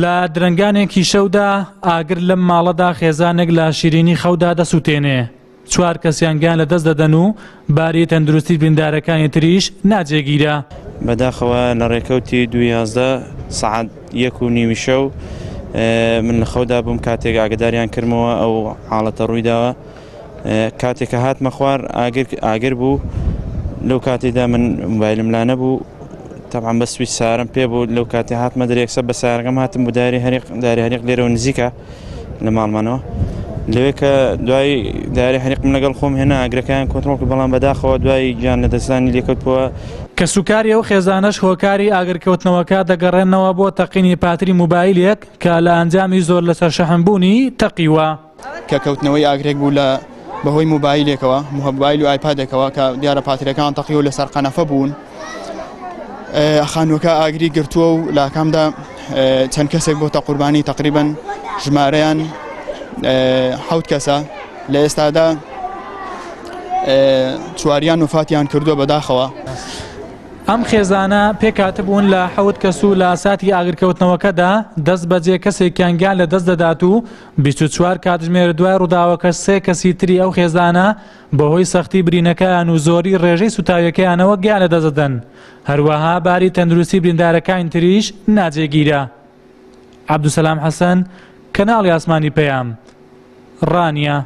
لە درنگانێکی شەودا ئاگر لەم ماڵەدا خێزانێک لە شیرینی خەودا دەسووتێنێ. 4 کەسیان گیان لە دەست دەدەن و باری تەندروستی بریندارەکانی تریش ناجێگیرە. بەداخەوە لە ڕێکەوتی 2:11 سەعات 1:30 شەو من لە خەودا بووم کاتێک ئاگداریان کردمەوە ئەو حاڵەتە ڕوویداوە. کاتێککە هاتمە خوار ئاگر بوو لەو کاتێدا من مۆبایلم لا نەبوو تەبعاً بە سویچ سارم پێ بوو لەو کاتێ هاتمە دەرێکسە بە سارەکەم هاتم بۆ داری هەریق لێرەوە نزیکە لە ماڵمانەوە لەوێ کە دوای داری هەریق من لەگەڵ خۆم هێنا ئاگرەکان کۆنتڕۆڵ کرد بەڵام بەداخەوە دوای گیان لە دەستانی لێکەوتەوە. کە سوکاری ئەو خێزانەش هۆکاری ئاگرکەوتنەوەکە دەگەڕێنەوە بۆ تەقینی پاتری موبایلێک کە لە ئەنجامی زۆر لەسەر شەحنبوونی تەقیوە. کە کەوتنەوەی ئاگرێک بوو لە بەهۆی موبایلێکەوە موبایل و ئایپادێکەوە کە دیارە پاتریەکان تەقی و لەسەر قەنەفە بوون. خانووەکە ئاگری گرتووە و لە کامدا چەند کەسێک بۆتە قوربانی تقریباً ژمارەیان 7 کەسە لە ئێستادا 4 وفاتیان کردووە بەداخەوە. ئەم خێزانە پێکاتبوون لە 7 کەس و لە ساتی ئاگرکەوتنەوەکەدا دەست بەجێ کەسێکیان گیان لە دەست دەدات و 24 کاتژمێر دوای ڕووداوەکە 3 کەسی تری ئەو خێزانە بەهۆی سەختی برینەکەیان و زۆری ڕێژەی سوتاویەکەیانەوە گیان لە دەست دەدەن. هەروەها باری تەندروستی بریندارەکانی تریش ناجێگیرە. عەبدوسەلام حەسەن، کەناڵی ئاسمانی پەیام، ڕانیە.